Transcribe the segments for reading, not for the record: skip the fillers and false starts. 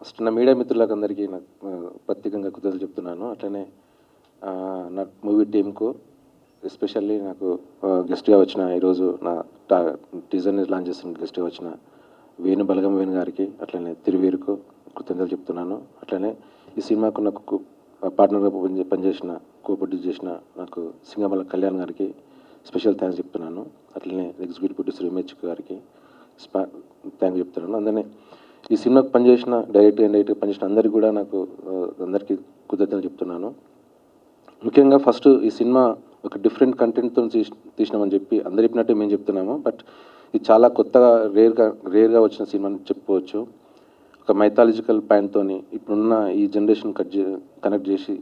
First నా media మిత్రులకు అందరికీ నాకు ప్రత్యేకంగా కృతజ్ఞతలు చెప్తున్నాను. అట్లనే నా మూవీ టీంకు ఎస్పెషల్లీ నాకు గెస్ట్గా వచ్చిన ఈరోజు నా టీజర్ని లాంచ్ చేసిన గెస్ట్గా వచ్చిన వేణు బలగం వేణు గారికి, అట్లనే తిరువీరుకు కృతజ్ఞతలు చెప్తున్నాను. అట్లనే ఈ సినిమాకు నాకు పార్ట్నర్గా పనిచేసిన ప్రొడ్యూస్ చేసిన నాకు సింగమల కళ్యాణ్ గారికి స్పెషల్ థ్యాంక్స్ చెప్తున్నాను. అట్లనే ఎగ్జిక్యూటివ్ ప్రొడ్యూసర్ ఇమేజ్ గారికి థ్యాంక్స్ చెప్తున్నాను. అందుకనే ఈ సినిమాకి పనిచేసిన డైరెక్ట్గా పనిచేసిన అందరికీ కూడా నాకు అందరికీ కృతజ్ఞతలు చెప్తున్నాను. ముఖ్యంగా ఫస్ట్ ఈ సినిమా ఒక డిఫరెంట్ కంటెంట్తో తీసినామని చెప్పి అందరు చెప్పినట్టే మేము చెప్తున్నాము. బట్ ఇది చాలా కొత్తగా రేర్గా వచ్చిన సినిమా అని చెప్పుకోవచ్చు. ఒక మైథాలజికల్ పాయింట్తో ఇప్పుడున్న ఈ జనరేషన్ కనెక్ట్ చేసి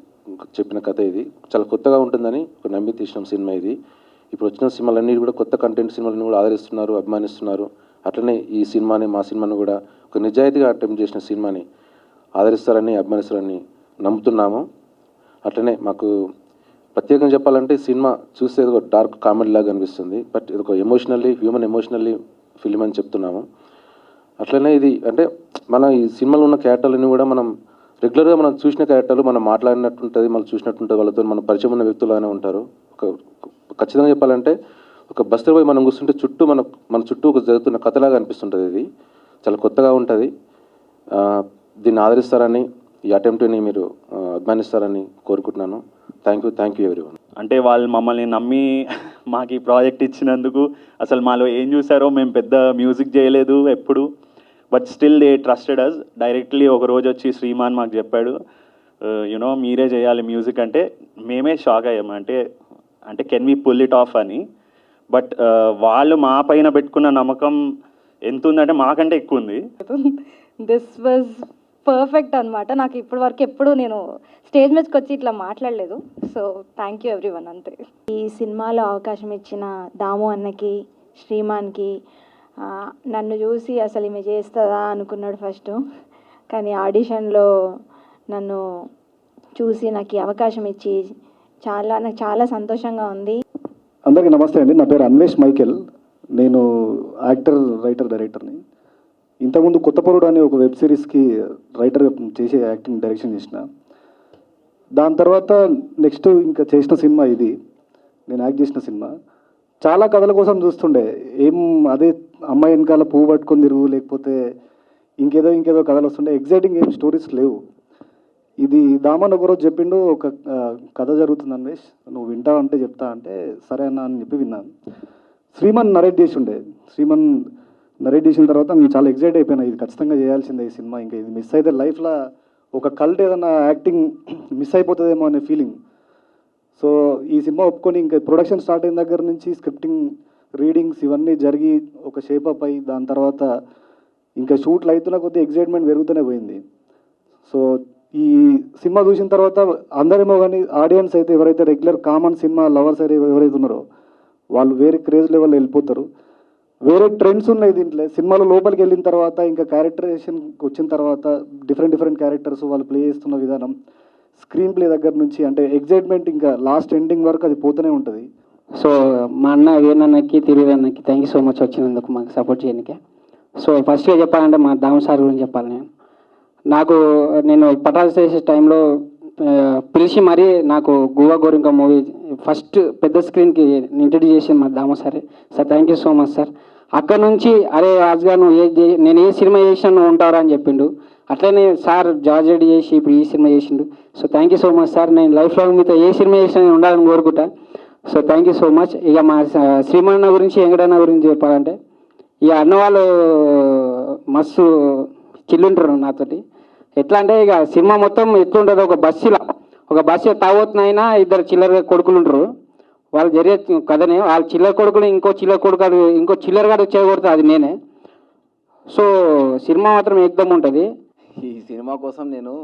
చెప్పిన కథ ఇది చాలా కొత్తగా ఉంటుందని ఒక నమ్మి తీసిన సినిమా ఇది. ఇప్పుడు వచ్చిన సినిమాలన్నీ కూడా కొత్త కంటెంట్ సినిమాలన్నీ కూడా ఆదరిస్తున్నారు, అభిమానిస్తున్నారు. అట్లనే ఈ సినిమాని మా సినిమాను కూడా ఒక నిజాయితీగా అటెంప్ట్ చేసిన సినిమాని ఆదరిస్తారని అభిమానిస్తారని నమ్ముతున్నాము. అట్లనే మాకు ప్రత్యేకంగా చెప్పాలంటే సినిమా చూస్తే ఒక డార్క్ కామెడీ లాగా అనిపిస్తుంది. బట్ ఇది ఒక హ్యూమన్ ఎమోషనల్లీ ఫిలిం అని చెప్తున్నాము. అట్లనే ఇది అంటే మన ఈ సినిమాలో ఉన్న క్యారెక్టర్లని కూడా మనం రెగ్యులర్గా మనం చూసిన క్యారెక్టర్లు మనం మాట్లాడినట్టుంటుంది, మనం చూసినట్టుంటుంది, వాళ్ళతో మన పరిచయం ఉన్న వ్యక్తులుగానే ఉంటారు. ఖచ్చితంగా చెప్పాలంటే ఒక బస్తీలో పోయి మనం కూర్చుంటే మన చుట్టూ ఒక జరుగుతున్న కథలాగా అనిపిస్తుంటుంది. ఇది చాలా కొత్తగా ఉంటుంది. దీన్ని ఆదరిస్తారని, ఈ అటెంప్ట్ని మీరు అభిమానిస్తారని కోరుకుంటున్నాను. Thank you everyone. అంటే వాళ్ళు మమ్మల్ని నమ్మి మాకు ఈ ప్రాజెక్ట్ ఇచ్చినందుకు, అసలు మాలో ఏం చూసారో మేము పెద్ద మ్యూజిక్ చేయలేదు ఎప్పుడు, but still they trusted us. Directly ఒక రోజు వచ్చి శ్రీమాన్ మాకు చెప్పాడు, యునో మీరే చేయాలి మ్యూజిక్ అంటే మేమే షాక్ అయ్యాము. అంటే can we pull it off అని. బట్ వాళ్ళు మా పైన పెట్టుకున్న నమ్మకం ఎంత ఉందంటే మాకంటే ఎక్కువ ఉంది. దిస్ వాజ్ పర్ఫెక్ట్ అనమాట. నాకు ఇప్పటి వరకు ఎప్పుడు నేను స్టేజ్ మీదకి వచ్చి ఇట్లా మాట్లాడలేదు. So thank you everyone. అంతే. ఈ సినిమాలో అవకాశం ఇచ్చిన దాము అన్నకి, శ్రీమాన్కి, నన్ను చూసి అసలు ఈమె చేస్తుందా అనుకున్నాడు ఫస్ట్. కానీ ఆడిషన్లో నన్ను చూసి నాకు ఈ అవకాశం ఇచ్చి నాకు చాలా సంతోషంగా ఉంది. అందరికీ నమస్తే అండి. నా పేరు అన్వేష్ మైకేల్. నేను యాక్టర్, రైటర్, డైరెక్టర్ని. ఇంతకుముందు కొత్తపరుడు అనే ఒక వెబ్ సిరీస్కి రైటర్ చేసి యాక్టింగ్ డైరెక్షన్ చేసిన. దాని తర్వాత నెక్స్ట్ ఇంకా చేసిన సినిమా ఇది, నేను యాక్ట్ చేసిన సినిమా. చాలా కథల కోసం చూస్తుండే, అదే అమ్మాయి వెనకాల పువ్వు పట్టుకొని తిరుగు, లేకపోతే ఇంకేదో కథలు వస్తుండే. ఎగ్జైటింగ్ ఏం స్టోరీస్ లేవు. ఇది దామన్ ఒకరోజు చెప్పిండు, ఒక కథ జరుగుతుంది అన్వేష్, నువ్వు వింటా అంటే చెప్తా అంటే సరే అన్న అని చెప్పి విన్నాను. శ్రీమన్ నరేట్ చేసిన తర్వాత నేను చాలా ఎగ్జైట్ అయిపోయినా. ఇది ఖచ్చితంగా చేయాల్సిందే ఈ సినిమా. ఇంకా ఇది మిస్ అయితే లైఫ్లో ఒక కల్ట్ ఏదన్నా యాక్టింగ్ మిస్ అయిపోతుందేమో అనే ఫీలింగ్. సో ఈ సినిమా ఒప్పుకొని ఇంకా ప్రొడక్షన్ స్టార్ట్ అయిన దగ్గర నుంచి స్క్రిప్టింగ్, రీడింగ్స్ ఇవన్నీ జరిగి ఒక షేపప్ అయ్యి దాని తర్వాత ఇంకా షూట్లు అవుతున్న కొద్దీ ఎగ్జైట్మెంట్ పెరుగుతూనే పోయింది. సో ఈ సినిమా చూసిన తర్వాత అందరేమో కానీ ఆడియన్స్ అయితే ఎవరైతే రెగ్యులర్ కామన్ సినిమా లవర్స్ అయితే ఎవరైతే ఉన్నారో వాళ్ళు వేరే క్రేజ్ లెవెల్లో వెళ్ళిపోతారు. వేరే ట్రెండ్స్ ఉన్నాయి దీంట్లో. సినిమాలో లోపలికి వెళ్ళిన తర్వాత ఇంకా క్యారెక్టరైజేషన్కి వచ్చిన తర్వాత డిఫరెంట్ క్యారెక్టర్స్ వాళ్ళు ప్లే చేస్తున్న విధానం, స్క్రీన్ ప్లే దగ్గర నుంచి అంటే ఎగ్జైట్మెంట్ ఇంకా లాస్ట్ ఎండింగ్ వరకు అది పోతూనే ఉంటుంది. సో మా అన్న వీరన్నకి, తిరువన్నకి థ్యాంక్ యూ సో మచ్ వచ్చినందుకు మాకు సపోర్ట్ చేయడానికి. సో ఫస్ట్గా చెప్పాలంటే మా దాము సార్ గురించి చెప్పాలి. నేను పటాస్ చేసే టైంలో పిలిచి మరీ నాకు గువా గోరింక మూవీ ఫస్ట్ పెద్ద స్క్రీన్కి ఇంట్రడ్యూస్ చేసింది మా Damu sir. Thank you so much sir. అక్కడ నుంచి అరే రాజుగా నేను ఏ సినిమా చేసినా నువ్వు ఉంటారా అని చెప్పిండు. అట్లనే సార్ జార్జ్ రెడ్డి చేసి ఇప్పుడు ఈ సినిమా చేసిండు. So thank you so much sir. నేను లైఫ్ లాంగ్ మీతో ఏ సినిమా చేసినా నేను ఉండాలని కోరుకుంటా. So thank you so much. ఇక మా శ్రీమన్న గురించి, వెంకటన్న గురించి చెప్పాలంటే ఇక అన్న వాళ్ళు మస్తు చిల్లుంటారు నాతోటి. ఎట్లా అంటే ఇక సినిమా మొత్తం ఎట్లుంటుంది, ఒక బస్సు తాగొత్తునైనా ఇద్దరు చిల్లర కొడుకులు ఉంటారు. వాళ్ళు జరిగే కథనే, వాళ్ళ చిల్లర కొడుకులు ఇంకో చిల్లరగాడు వచ్చేకొడితే అది నేనే. సో సినిమా మాత్రం ఏకదమ్ ఉంటుంది. ఈ సినిమా కోసం నేను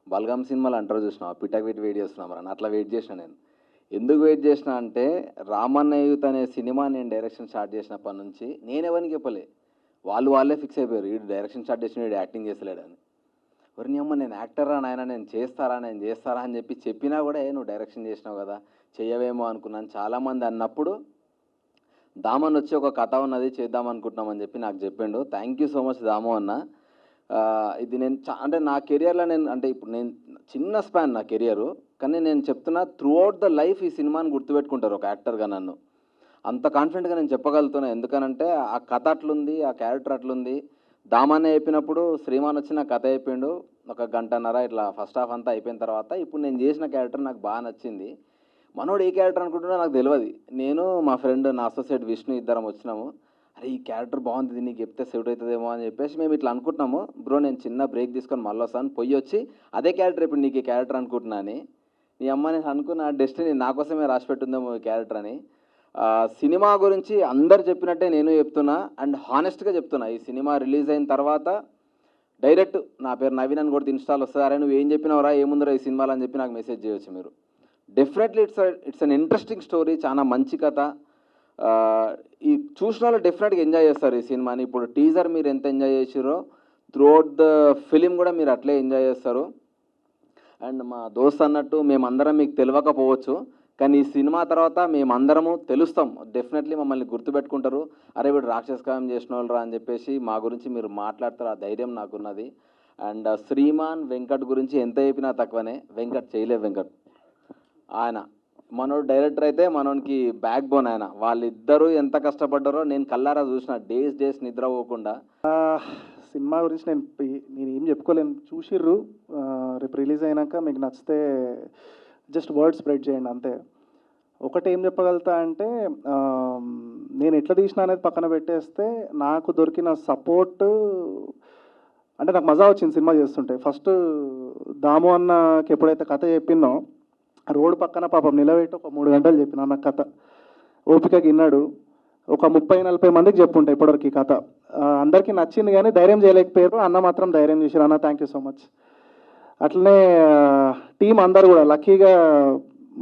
బల్గం సినిమాలు అంటారు చూసిన పిటక్ వెయిట్ చేస్తున్నా మరి అట్లా వెయిట్ చేసిన. నేను ఎందుకు వెయిట్ చేసిన అంటే రామన్న యూత్ అనే సినిమా నేను డైరెక్షన్ స్టార్ట్ చేసినప్పటి నుంచి నేను ఎవరికి చెప్పలే, వాళ్ళే ఫిక్స్ అయిపోయారు, వీడు డైరెక్షన్ స్టార్ట్ చేసిన వీడు యాక్టింగ్ చేస్తలేడని. ఎవరిని అమ్మ నేను యాక్టరా నాయన, నేను చేస్తారా అని చెప్పినా కూడా నువ్వు డైరెక్షన్ చేసినావు కదా చెయ్యవేమో అనుకున్నాను. చాలామంది అన్నప్పుడు దామన్ వచ్చి ఒక కథ ఉన్నది చేద్దాం అనుకుంటున్నామని చెప్పి నాకు చెప్పిండు. థ్యాంక్ యూ సో మచ్ దాము అన్న. ఇది నేను అంటే నా కెరియర్లో నేను అంటే ఇప్పుడు నేను చిన్న స్పాన్ నా కెరియరు, కానీ నేను చెప్తున్నా త్రూ అవుట్ ద లైఫ్ ఈ సినిమాని గుర్తుపెట్టుకుంటారు ఒక యాక్టర్గా నన్ను. అంత కాన్ఫిడెంట్గా నేను చెప్పగలుగుతున్నా. ఎందుకనంటే ఆ కథ అట్లుంది, ఆ క్యారెక్టర్ అట్లుంది. దామానే అయిపోయినప్పుడు శ్రీమాన్ వచ్చి నా కథ అయిపోయిండు, ఒక గంటన్నర ఇట్లా ఫస్ట్ హాఫ్ అంతా అయిపోయిన తర్వాత ఇప్పుడు నేను చేసిన క్యారెక్టర్ నాకు బాగా నచ్చింది. మనోడు ఏ క్యారెక్టర్ అనుకుంటున్నా నాకు తెలియదు. నేను మా ఫ్రెండ్ నా అసోసియేట్ విష్ణు ఇద్దరం వచ్చినాము. అరే ఈ క్యారెక్టర్ బాగుంది, నీకు చెప్తే సెట్ అవుతుందేమో అని చెప్పేసి మేము ఇట్లా అనుకుంటున్నాము. బ్రో నేను చిన్న బ్రేక్ తీసుకొని మళ్ళీ వస్తాను, పొయ్యి వచ్చి అదే క్యారెక్టర్ ఇప్పుడు నీకు ఈ క్యారెక్టర్ అనుకుంటున్నా అని. నీ అమ్మ నేను అనుకున్న డెస్టినీ నా కోసమే రాసి పెట్టుందేమో ఈ క్యారెక్టర్ అని. సినిమా గురించి అందరు చెప్పినట్టే నేను చెప్తున్నా అండ్ హానెస్ట్గా చెప్తున్నా. ఈ సినిమా రిలీజ్ అయిన తర్వాత డైరెక్ట్ నా పేరు నవీన్ అని కొడితే ఇన్స్టాల్ వస్తుంది, అరే నువ్వు ఏం చెప్పినావురా ఏముందిరా ఈ సినిమాలో అని చెప్పి నాకు మెసేజ్ చేయొచ్చు మీరు. Definitely it's an interesting story, చాలా మంచి కథ. ఈ చూసిన వాళ్ళు డెఫినెట్గా ఎంజాయ్ చేస్తారు ఈ సినిమాని. ఇప్పుడు టీజర్ మీరు ఎంత ఎంజాయ్ చేసారో త్రూ అవుట్ ద ఫిలిం కూడా మీరు అట్లే ఎంజాయ్ చేస్తారు. అండ్ మా దోస్త్ అన్నట్టు మేమందరం మీకు తెలియకపోవచ్చు, కానీ ఈ సినిమా తర్వాత మేమందరము తెలుస్తాం. డెఫినెట్లీ మమ్మల్ని గుర్తుపెట్టుకుంటారు, అరే వీడు రాక్షసకాయం చేసిన వాళ్ళరా అని చెప్పేసి మా గురించి మీరు మాట్లాడతారు. ఆ ధైర్యం నాకున్నది. అండ్ శ్రీమాన్ వెంకట్ గురించి ఎంత చెప్పినా తక్కువనే. వెంకట్ చేయలే, వెంకట్ ఆయన మనోడు డైరెక్టర్ అయితే మనోనికి బ్యాక్ బోన్. ఆయన వాళ్ళిద్దరూ ఎంత కష్టపడ్డారో నేను కల్లారా చూసిన, డేస్ నిద్రపోకుండా. సినిమా గురించి నేను ఏం చెప్పుకోలేను, చూసిర్రు. రేపు రిలీజ్ అయినాక మీకు నచ్చితే జస్ట్ వర్డ్ స్ప్రెడ్ చేయండి అంతే. ఒకటి ఏం చెప్పగలుగుతా అంటే నేను ఎట్లా తీసిన అనేది పక్కన పెట్టేస్తే నాకు దొరికిన సపోర్ట్ అంటే నాకు మజా వచ్చింది సినిమా చేస్తుంటే. ఫస్ట్ దాము అన్నకి ఎప్పుడైతే కథ చెప్పినో రోడ్డు పక్కన పాపం నిలబెట్టి ఒక 3 గంటలు చెప్పిన అన్న కథ. ఓపిక గిన్నాడు. ఒక 30-40 మందికి చెప్పుంటా ఇప్పటివరకు ఈ కథ. అందరికీ నచ్చింది కానీ ధైర్యం చేయలేకపోయారు. అన్న మాత్రం ధైర్యం చేశారు. అన్న థ్యాంక్ యూ సో మచ్. అట్లనే టీం అందరు కూడా లక్కీగా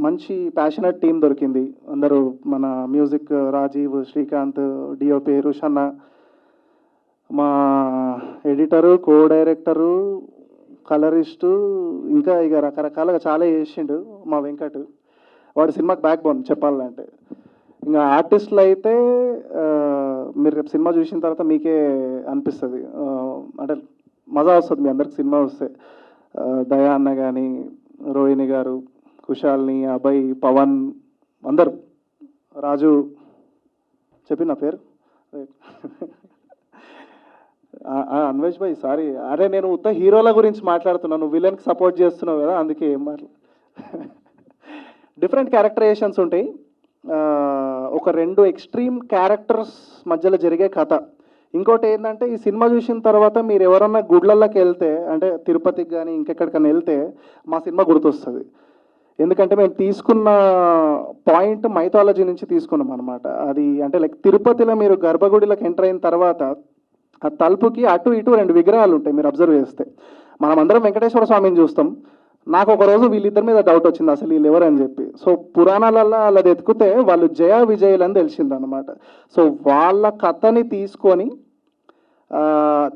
మంచి ప్యాషనెట్ టీం దొరికింది. అందరూ మన మ్యూజిక్ రాజీవ్, శ్రీకాంత్, డిఓపి రుషన్న, మా ఎడిటరు, కో డైరెక్టరు, కలరిస్టు, ఇంకా ఇక రకరకాలుగా చాలా చేసిండు మా వెంకట్. వాడు సినిమాకి బ్యాక్ బోన్ చెప్పాలంటే. ఇంకా ఆర్టిస్టులు అయితే మీరు రేపు సినిమా చూసిన తర్వాత మీకే అనిపిస్తుంది, అంటే మజా వస్తుంది మీ అందరికి సినిమా వస్తే. దయా అన్న కానీ, రోహిణి గారు, కుశాల్ని, అభయ్, పవన్, అందరు, రాజు చెప్పి నా పేరు అన్వేష్ భాయ్ సారీ. అరే నేను ఉత్త హీరోల గురించి మాట్లాడుతున్నాను, విలన్కి సపోర్ట్ చేస్తున్నావు కదా అందుకే ఏం డిఫరెంట్ క్యారెక్టరైజేషన్స్ ఉంటాయి. ఒక 2 ఎక్స్ట్రీమ్ క్యారెక్టర్స్ మధ్యలో జరిగే కథ. ఇంకోటి ఏంటంటే ఈ సినిమా చూసిన తర్వాత మీరు ఎవరన్నా గుడ్లలోకి వెళ్తే, అంటే తిరుపతికి కానీ ఇంకెక్కడికైనా వెళ్తే మా సినిమా గుర్తొస్తుంది. ఎందుకంటే మేము తీసుకున్న పాయింట్ మైథాలజీ నుంచి తీసుకున్నాం అనమాట. అది అంటే లైక్ తిరుపతిలో మీరు గర్భగుడిలోకి ఎంటర్ అయిన తర్వాత ఆ తలుపుకి అటు ఇటు 2 విగ్రహాలు ఉంటాయి. మీరు అబ్జర్వ్ చేస్తే మనం అందరం వెంకటేశ్వర స్వామిని చూస్తాం. నాకు ఒక రోజు వీళ్ళిద్దరి మీద డౌట్ వచ్చింది, అసలు వీళ్ళు ఎవరని చెప్పి. సో పురాణాలలో అలా ఎత్తుకుతే వాళ్ళు జయ విజయులు అని తెలిసింది అనమాట. సో వాళ్ళ కథని తీసుకొని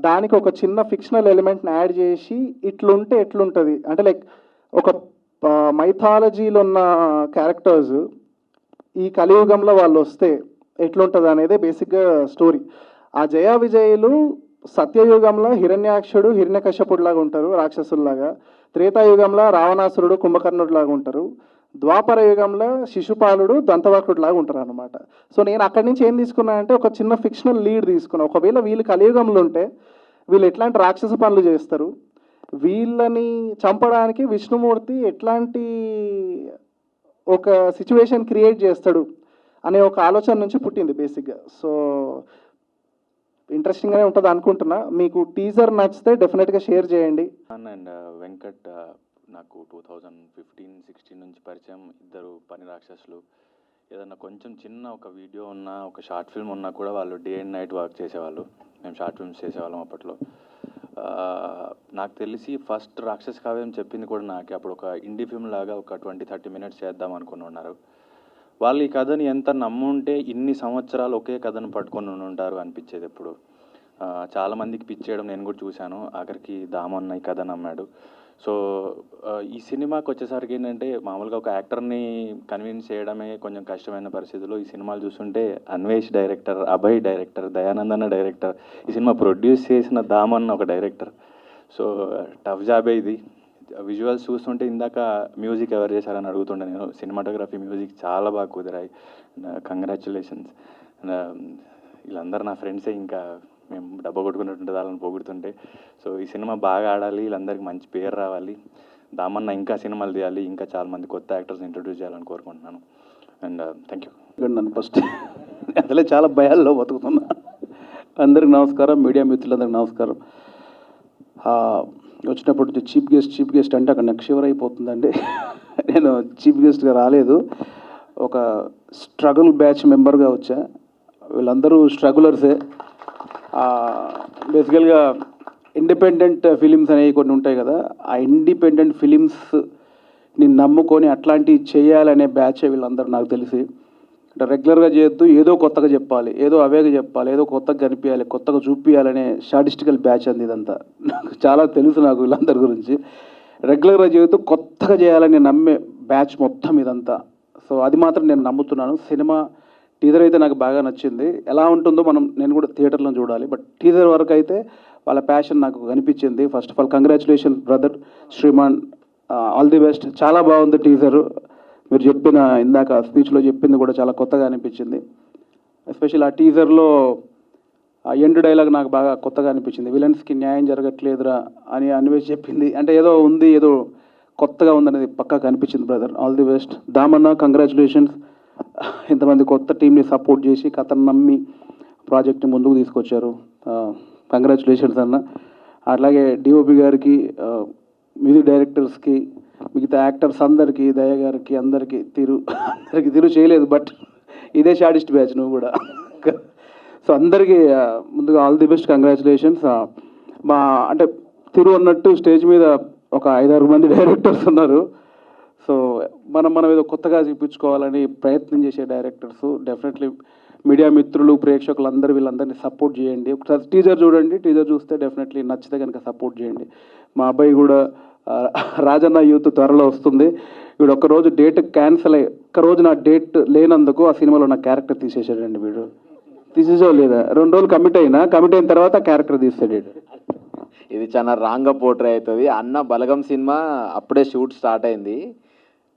దానికి ఒక చిన్న ఫిక్షనల్ ఎలిమెంట్ని యాడ్ చేసి ఇట్లుంటే ఎట్లుంటుంది అంటే లైక్ ఒక మైథాలజీలో ఉన్న క్యారెక్టర్స్ ఈ కలియుగంలో వాళ్ళు వస్తే ఎట్లుంటుంది అనేది బేసిక్గా స్టోరీ. ఆ జయ విజయులు సత్యయుగంలో హిరణ్యాక్షుడు హిరణ్యకశ్యపుడిలాగా ఉంటారు, రాక్షసుల్లాగా. త్రేతాయుగంలో రావణాసురుడు కుంభకర్ణుడిలాగా ఉంటారు. ద్వాపర యుగంలో శిశుపాలుడు దంతవక్రుడిలాగా ఉంటారు అనమాట. సో నేను అక్కడి నుంచి ఏం తీసుకున్నా అంటే ఒక చిన్న ఫిక్షనల్ లీడ్ తీసుకున్నా. ఒకవేళ వీళ్ళు కలియుగంలో ఉంటే వీళ్ళు ఎట్లాంటి రాక్షస పనులు చేస్తారు, వీళ్ళని చంపడానికి విష్ణుమూర్తి ఎట్లాంటి ఒక సిచ్యువేషన్ క్రియేట్ చేస్తాడు అనే ఒక ఆలోచన నుంచి పుట్టింది బేసిక్గా. సో ఇంట్రెస్టింగ్గానే ఉంటుంది అనుకుంటున్నా. మీకు టీజర్ నచ్చితే డెఫినెట్గా షేర్ చేయండి. అండ్ వెంకట్ నాకు 2015-16 నుంచి పరిచయం. ఇద్దరు పని రాక్షసులు. ఏదన్నా కొంచెం చిన్న ఒక వీడియో ఉన్నా, ఒక షార్ట్ ఫిల్మ్ ఉన్నా కూడా వాళ్ళు డే అండ్ నైట్ వర్క్ చేసేవాళ్ళు. మేము షార్ట్ ఫిల్మ్స్ చేసేవాళ్ళం అప్పట్లో. నాకు తెలిసి ఫస్ట్ రాక్షస కావ్యం చెప్పింది కూడా నాకే. అప్పుడు ఒక ఇండీ ఫిల్మ్ లాగా ఒక 20-30 మినిట్స్ చేద్దాం అనుకుని ఉన్నారు. వాళ్ళు ఈ కథని ఎంత నమ్ముంటే ఇన్ని సంవత్సరాలు ఒకే కథను పట్టుకొని ఉంటారు అనిపించేది ఎప్పుడు. చాలామందికి పిచ్చేయడం నేను కూడా చూశాను. ఆఖరికి దామన్న ఈ కథ నమ్మాడు. సో ఈ సినిమాకి వచ్చేసరికి ఏంటంటే మామూలుగా ఒక యాక్టర్ని కన్విన్స్ చేయడమే కొంచెం కష్టమైన పరిస్థితుల్లో ఈ సినిమాలు చూస్తుంటే అన్వేష్ డైరెక్టర్, అభయ్ డైరెక్టర్, దయానందన్న డైరెక్టర్, ఈ సినిమా ప్రొడ్యూస్ చేసిన దామన్ ఒక డైరెక్టర్. సో టఫ్ జాబే ఇది. విజువల్స్ చూస్తుంటే ఇందాక మ్యూజిక్ ఎవరు చేశారని అడుగుతుండే నేను. సినిమాటోగ్రఫీ, మ్యూజిక్ చాలా బాగా కుదిరాయి. కంగ్రాచులేషన్స్. వీళ్ళందరూ నా ఫ్రెండ్సే, ఇంకా మేము డబ్బా కొట్టుకున్నట్టుంటే వాళ్ళని పొగుడుతుంటే. సో ఈ సినిమా బాగా ఆడాలి, వీళ్ళందరికీ మంచి పేరు రావాలి, దామన్న ఇంకా సినిమాలు తీయాలి, ఇంకా చాలామంది కొత్త యాక్టర్స్ ఇంట్రడ్యూస్ చేయాలని కోరుకుంటున్నాను. And thank you. నన్ను ఫస్ట్ అసలే చాలా భయాల్లో బతుకుతున్నా. అందరికి నమస్కారం, మీడియా మిత్రులందరికీ నమస్కారం. వచ్చినప్పుడు చీఫ్ గెస్ట్ అంటే అక్కడ నాకు షివర్ అయిపోతుందండి. నేను చీఫ్ గెస్ట్గా రాలేదు, ఒక స్ట్రగుల్ బ్యాచ్ మెంబర్గా వచ్చా. వీళ్ళందరూ స్ట్రగులర్సే. బేసికల్గా ఇండిపెండెంట్ ఫిలిమ్స్ అనేవి కొన్ని ఉంటాయి కదా, ఆ ఇండిపెండెంట్ ఫిలిమ్స్ని నమ్ముకొని అట్లాంటివి చేయాలనే బ్యాచ్ వీళ్ళందరూ నాకు తెలిసి. అంటే రెగ్యులర్గా చేయొద్దు, ఏదో కొత్తగా చెప్పాలి, ఏదో అవేగా చెప్పాలి, ఏదో కొత్తగా కనిపించాలి, కొత్తగా చూపించాలనే షార్టిస్టికల్ బ్యాచ్ అంది ఇదంతా. నాకు చాలా తెలుసు నాకు వీళ్ళందరి గురించి. రెగ్యులర్గా చేయొద్దు, కొత్తగా చేయాలని నమ్మే బ్యాచ్ మొత్తం ఇదంతా. సో అది మాత్రం నేను నమ్ముతున్నాను. సినిమా టీజర్ అయితే నాకు బాగా నచ్చింది. ఎలా ఉంటుందో నేను కూడా థియేటర్లో చూడాలి, బట్ టీజర్ వరకు అయితే వాళ్ళ ప్యాషన్ నాకు కనిపించింది. First of all congratulation brother Sriman, all the best. చాలా బాగుంది టీజరు. మీరు చెప్పిన ఇందాక స్పీచ్లో చెప్పింది కూడా చాలా కొత్తగా అనిపించింది. ఎస్పెషల్ ఆ టీజర్లో ఆ ఎండ్ డైలాగ్ నాకు బాగా కొత్తగా అనిపించింది. విలన్స్కి న్యాయం జరగట్లేదురా అని అన్వేష్ చెప్పింది. అంటే ఏదో ఉంది, ఏదో కొత్తగా ఉందనేది పక్కా కనిపించింది బ్రదర్. All the best. దామన్న కంగ్రాచులేషన్స్. ఇంతమంది కొత్త టీంని సపోర్ట్ చేసి కథను నమ్మి ప్రాజెక్ట్ని ముందుకు తీసుకొచ్చారు. కంగ్రాచులేషన్స్ అన్న. అట్లాగే డిఓపి గారికి, మ్యూజిక్ డైరెక్టర్స్కి, మిగతా యాక్టర్స్ అందరికీ, దయ గారికి, అందరికీ తిరు చేయలేదు, బట్ ఇదే షార్టిస్ట్ బ్యాచ్ నువ్వు కూడా. సో అందరికీ ముందుగా ఆల్ ది బెస్ట్, కంగ్రాచులేషన్స్. అంటే తిరు అన్నట్టు స్టేజ్ మీద ఒక 5-6 మంది డైరెక్టర్స్ ఉన్నారు. సో మనం ఏదో కొత్తగా చూపించుకోవాలని ప్రయత్నం చేసే డైరెక్టర్స్. డెఫినెట్లీ మీడియా మిత్రులు, ప్రేక్షకులు వీళ్ళందరినీ సపోర్ట్ చేయండి. ఒకసారి టీజర్ చూడండి, టీజర్ చూస్తే డెఫినెట్లీ నచ్చితే కనుక సపోర్ట్ చేయండి. మా అబ్బాయి కూడా రాజన్న యూత్ త్వరలో వస్తుంది. వీడు ఒక్కరోజు డేట్ క్యాన్సిల్ అయ్యి, ఒక్కరోజు నా డేట్ లేనందుకు ఆ సినిమాలో నా క్యారెక్టర్ తీసేసాడండి. వీడు తీసేసో లేదా 2 రోజులు కమిట్ అయిన తర్వాత క్యారెక్టర్ తీసాడు. ఇది చాలా రాంగ్గా పోర్ట్రే అవుతుంది. అన్న బలగం సినిమా అప్పుడే షూట్ స్టార్ట్ అయింది.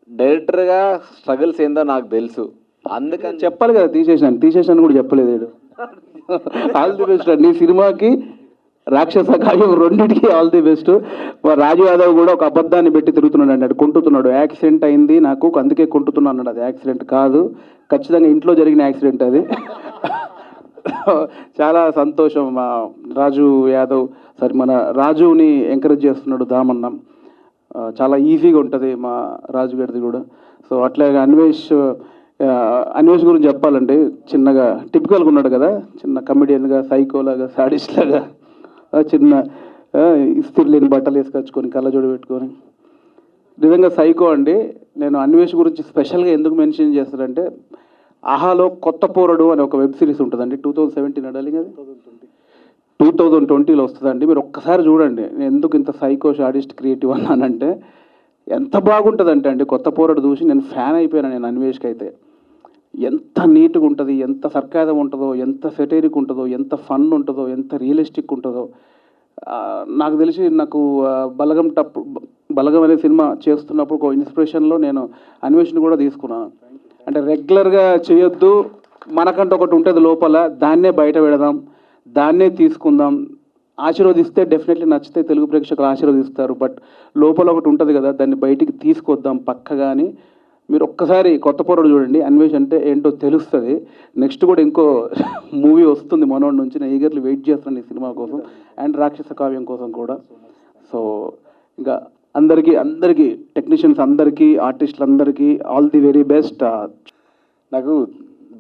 డైరెక్టర్గా స్ట్రగుల్స్ ఏందో నాకు తెలుసు, అందుకని చెప్పాలి కదా. తీసేసాను కూడా చెప్పలేదు. All the best. నీ సినిమాకి రాక్షస కావ్యం రెండింటికి ఆల్ ది బెస్ట్. రాజు యాదవ్ కూడా ఒక అబద్ధాన్ని పెట్టి తిరుగుతున్నాడు అన్నాడు, కొంటుతున్నాడు. యాక్సిడెంట్ అయింది నాకు, అందుకే కొంటున్నా అన్నాడు. అది యాక్సిడెంట్ కాదు, ఖచ్చితంగా ఇంట్లో జరిగిన యాక్సిడెంట్ అది. చాలా సంతోషం. మా రాజు యాదవ్ మన రాజుని ఎంకరేజ్ చేస్తున్నాడు దామన్న. చాలా ఈజీగా ఉంటుంది మా రాజు గారిది కూడా. సో అట్లాగే అన్వేష్ గురించి చెప్పాలంటే, చిన్నగా టిపికల్గా ఉన్నాడు కదా, చిన్న కమెడియన్గా, సైకోలాగా, సాడిస్ట్ లాగా, చిన్న ఇస్త్రీ లేని బట్టలు వేసుకొచ్చుకొని కళ్ళజోడు పెట్టుకొని, నిజంగా సైకో అండి. నేను అన్వేష్ గురించి స్పెషల్గా ఎందుకు మెన్షన్ చేస్తానంటే, ఆహాలో కొత్త పోరడు అని ఒక వెబ్ సిరీస్ ఉంటుందండి. 2017 అడాలి కదా, 2020లో వస్తుందండి. మీరు ఒక్కసారి చూడండి. నేను ఎందుకు ఇంత సైకో షాడిస్ట్ క్రియేటివ్ అన్నానంటే, ఎంత బాగుంటుందంటే అండి, కొత్త పోరడు చూసి నేను ఫ్యాన్ అయిపోయాను. నేను అన్వేష్కి అయితే ఎంత నీట్గా ఉంటుంది, ఎంత సర్కాజం ఉంటుందో, ఎంత సెటైరిక్ ఉంటుందో, ఎంత ఫన్ ఉంటుందో, ఎంత రియలిస్టిక్ ఉంటుందో. నాకు తెలిసి బలగం అనే సినిమా చేస్తున్నప్పుడు ఒక ఇన్స్పిరేషన్లో నేను అన్వేషణ కూడా తీసుకున్నాను. అంటే రెగ్యులర్గా చేయొద్దు, మనకంటూ ఒకటి ఉంటుంది లోపల, దాన్నే బయట పెడదాం, దాన్నే తీసుకుందాం. ఆశీర్వదిస్తే డెఫినెట్లీ నచ్చితే తెలుగు ప్రేక్షకులు ఆశీర్వదిస్తారు, బట్ లోపల ఒకటి ఉంటుంది కదా, దాన్ని బయటికి తీసుకొద్దాం పక్కగా అని. మీరు ఒక్కసారి కొత్త పోరడు చూడండి, అన్వేష్ అంటే ఏంటో తెలుస్తుంది. నెక్స్ట్ కూడా ఇంకో మూవీ వస్తుంది మనోడి నుంచి. నేను ఈగర్లీ వెయిట్ చేస్తున్నాను ఈ సినిమా కోసం అండ్ రాక్షస కావ్యం కోసం కూడా. సో ఇంకా అందరికీ టెక్నీషియన్స్ అందరికీ, ఆర్టిస్టులందరికీ ఆల్ ది వెరీ బెస్ట్. నాకు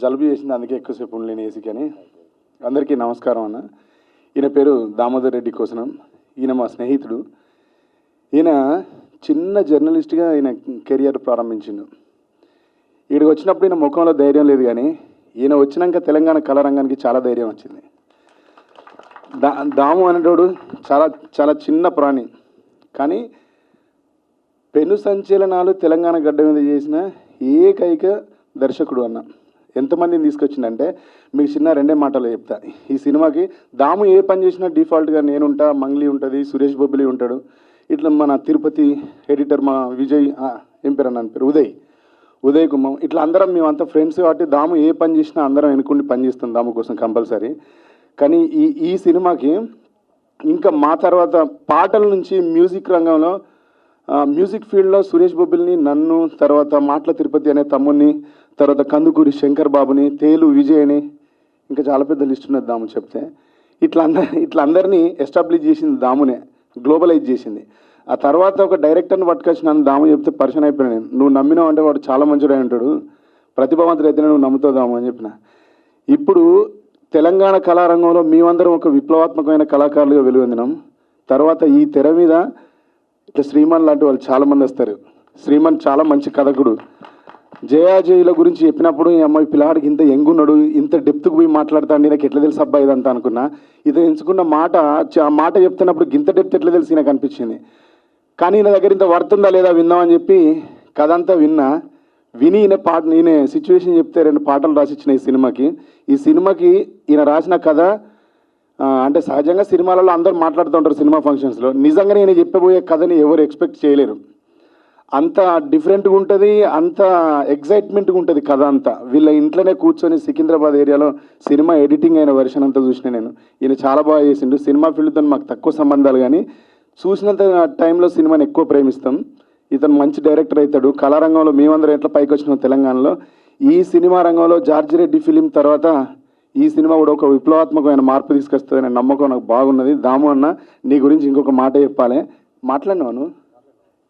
జలుబు చేసింది, అందుకే ఎక్కువసేపు ఉండలేని ఏసీ. కానీ అందరికీ నమస్కారం అన్న. ఈయన పేరు దామోదర్ రెడ్డి కోసనం. ఈయన మా స్నేహితుడు. ఈయన చిన్న జర్నలిస్ట్గా ఈయన కెరియర్ ప్రారంభించిండు. ఈయనకి వచ్చినప్పుడు ఈయన ముఖంలో ధైర్యం లేదు, కానీ ఈయన వచ్చినాక తెలంగాణ కళారంగానికి చాలా ధైర్యం వచ్చింది. దాము అనేటోడు చాలా చాలా చిన్న ప్రాణి, కానీ పెను సంచలనాలు తెలంగాణ గడ్డ మీద చేసిన ఏకైక దర్శకుడు అన్న. ఎంతమందిని తీసుకొచ్చిందంటే మీకు చిన్న రెండే మాటలు చెప్తా. ఈ సినిమాకి దాము ఏ పని చేసినా డిఫాల్ట్గా నేనుంటా, మంగ్లీ ఉంటుంది, సురేష్ బొబ్బిలి ఉంటాడు, ఇట్లా మన తిరుపతి ఎడిటర్ మా విజయ్ ఏం పేరు అన్న పేరు ఉదయ్ కుమార్, ఇట్లా అందరం మేమంతా ఫ్రెండ్స్ కాబట్టి దాము ఏ పని చేసినా అందరం వెనుకుండి పని చేస్తాం దాము కోసం కంపల్సరీ. కానీ ఈ సినిమాకి ఇంకా మా తర్వాత పాటల నుంచి మ్యూజిక్ రంగంలో మ్యూజిక్ ఫీల్డ్లో సురేష్ బొబ్బిల్ని, నన్ను, తర్వాత మాటల తిరుపతి అనే తమ్ముడిని, తర్వాత కందుకూరి శంకర్ బాబుని, తేలు విజయ్ని, ఇంకా చాలా పెద్ద లిస్ట్ ఉన్నది దాము చెప్తే. ఇట్లా అందరినీ ఎస్టాబ్లిష్ చేసింది దామునే, గ్లోబలైజ్ చేసింది. ఆ తర్వాత ఒక డైరెక్టర్ని పట్టుకొచ్చి నన్ను దాము చెప్తే పరిచయం అయిపోయాను నేను. నువ్వు నమ్మినావు అంటే వాడు చాలా మంచిగా ఉంటాడు, ప్రతిభావంతుడు అయితేనే నువ్వు నమ్ముతావు దాము అని చెప్పిన. ఇప్పుడు తెలంగాణ కళారంగంలో మేమందరం ఒక విప్లవాత్మకమైన కళాకారులుగా వెలుగొందినాం. తర్వాత ఈ తెర మీద ఇట్లా శ్రీమాన్ లాంటి వాళ్ళు చాలామంది వస్తారు. శ్రీమాన్ చాలా మంచి కథకుడు. జయాజయుల గురించి చెప్పినప్పుడు ఈ అమ్మాయి పిల్లాడికి ఇంత ఎంగున్నాడు, ఇంత డెప్త్కి పోయి మాట్లాడతాడు, నాకు ఎట్లా తెలుసు అబ్బాయి ఇదంతా అనుకున్నా. ఇది ఎంచుకున్న మాట, ఆ మాట చెప్తున్నప్పుడు ఇంత డెప్త్ ఎట్లా తెలిసి నాకు అనిపించింది. కానీ ఈయన దగ్గర ఇంత వర్తుందా లేదా విందామని చెప్పి కథ అంతా విని ఈయన సిచ్యువేషన్ చెప్తే 2 పాటలు రాసిచ్చిన ఈ సినిమాకి ఈయన రాసిన కథ అంటే సహజంగా సినిమాలలో అందరూ మాట్లాడుతూ ఉంటారు సినిమా ఫంక్షన్స్లో. నిజంగా నేను చెప్పబోయే కథని ఎవరు ఎక్స్పెక్ట్ చేయలేరు. అంత డిఫరెంట్గా ఉంటుంది, అంత ఎగ్జైట్మెంట్గా ఉంటుంది కథ అంతా. వీళ్ళ ఇంట్లోనే కూర్చొని సికింద్రాబాద్ ఏరియాలో సినిమా ఎడిటింగ్ అయిన వెర్షన్ అంతా చూసిన నేను. ఈయన చాలా బాగా చేసిండు. సినిమా ఫీల్డ్తో మాకు తక్కువ సంబంధాలు, కానీ చూసినంత టైంలో సినిమాని ఎక్కువ ప్రేమిస్తాం. ఇతను మంచి డైరెక్టర్ అవుతాడు. కళారంగంలో మేమందరం ఎట్లా పైకి వచ్చినాం తెలంగాణలో, ఈ సినిమా రంగంలో జార్జి రెడ్డి ఫిలిం తర్వాత ఈ సినిమా కూడా ఒక విప్లవాత్మకమైన మార్పు తీసుకొస్తుందనే నమ్మకం నాకు బాగున్నది. దాము అన్న, నీ గురించి ఇంకొక మాట చెప్పాలి. మాట్లాడినావు?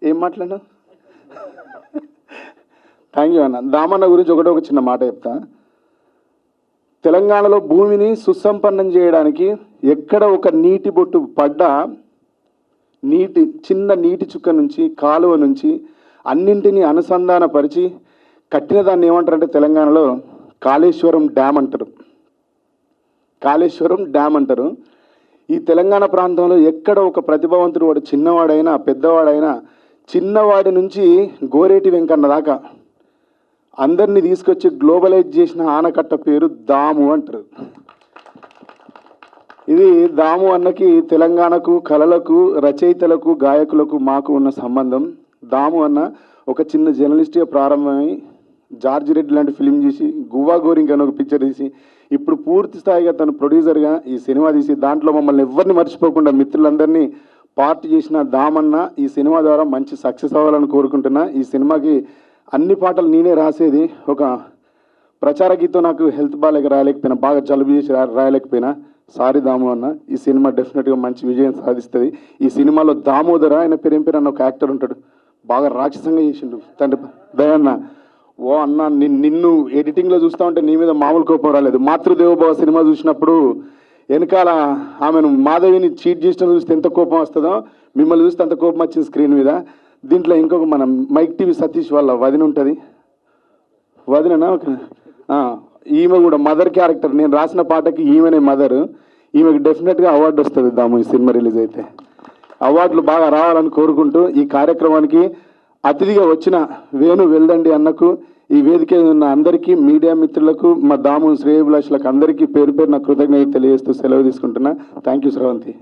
ఏం మాట్లాడినావు? థ్యాంక్ యూ అన్న. దామన్న గురించి ఒక చిన్న మాట చెప్తా. తెలంగాణలో భూమిని సుసంపన్నం చేయడానికి ఎక్కడ ఒక నీటి బొట్టు పడ్డా, చిన్న నీటి చుక్క నుంచి, కాలువ నుంచి అన్నింటినీ అనుసంధానపరిచి కట్టిన దాన్ని ఏమంటారంటే తెలంగాణలో కాళేశ్వరం డ్యామ్ అంటారు. కాళేశ్వరం డ్యామ్ అంటారు. ఈ తెలంగాణ ప్రాంతంలో ఎక్కడ ఒక ప్రతిభావంతుడు, వాడు చిన్నవాడైనా పెద్దవాడైనా, చిన్నవాడి నుంచి గోరేటి వెంకన్న దాకా అందరినీ తీసుకొచ్చి గ్లోబలైజ్ చేసిన ఆనకట్ట పేరు దాము అంటారు. ఇది దాము అన్నకి తెలంగాణకు, కళలకు, రచయితలకు, గాయకులకు మాకు ఉన్న సంబంధం. దాము అన్న ఒక చిన్న జర్నలిస్ట్గా ప్రారంభమై జార్జి రెడ్డి లాంటి ఫిలిం చేసి, గువ్వా గోరింగ్ అని ఒక పిక్చర్ తీసి, ఇప్పుడు పూర్తి స్థాయిగా తను ప్రొడ్యూసర్గా ఈ సినిమా తీసి దాంట్లో మమ్మల్ని ఎవరిని మర్చిపోకుండా మిత్రులందరినీ పార్ట్ చేసిన దామన్న ఈ సినిమా ద్వారా మంచి సక్సెస్ అవ్వాలని కోరుకుంటున్నా. ఈ సినిమాకి అన్ని పాటలు నేనే రాసేది. ఒక ప్రచార గీతం నాకు హెల్త్ బాగాలేక రాయలేకపోయినా, బాగా జలుబు చేసి రాయలేకపోయినా, సారీ దాము అన్న. ఈ సినిమా డెఫినెట్గా మంచి విజయం సాధిస్తుంది. ఈ సినిమాలో దామోదర, ఆయన పేరేం పేరు అన్న ఒక యాక్టర్ ఉంటాడు, బాగా రాక్షసంగా చేసిండు తండ్రి దయన్న. ఓ అన్న, నిన్ను ఎడిటింగ్లో చూస్తూ ఉంటే నీ మీద మామూలు కోపం రాలేదు. మాతృదేవోభవ సినిమా చూసినప్పుడు వెనకాల ఆమెను మాధవిని చీట్ చేసిన చూస్తే ఎంత కోపం వస్తుందో, మిమ్మల్ని చూస్తే అంత కోపం వచ్చింది స్క్రీన్ మీద. దీంట్లో ఇంకొక మన మైక్ టీవీ సతీష్ వాళ్ళ వదిన ఉంటుంది, వదిననా ఒక ఈమె కూడా మదర్ క్యారెక్టర్. నేను రాసిన పాటకి ఈమెనే మదర్. ఈమెకి డెఫినెట్గా అవార్డు వస్తుంది దాము ఈ సినిమా రిలీజ్ అయితే. అవార్డులు బాగా రావాలని కోరుకుంటూ ఈ కార్యక్రమానికి అతిథిగా వచ్చిన వేణు వెల్దండి అన్నకు, ఈ వేదిక ఉన్న అందరికీ, మీడియా మిత్రులకు, మా దాము శ్రేయభిలాషులకు అందరికీ పేరు పేరు నా కృతజ్ఞతలు తెలియజేస్తూ సెలవు తీసుకుంటున్నా. Thank you Sravanthi.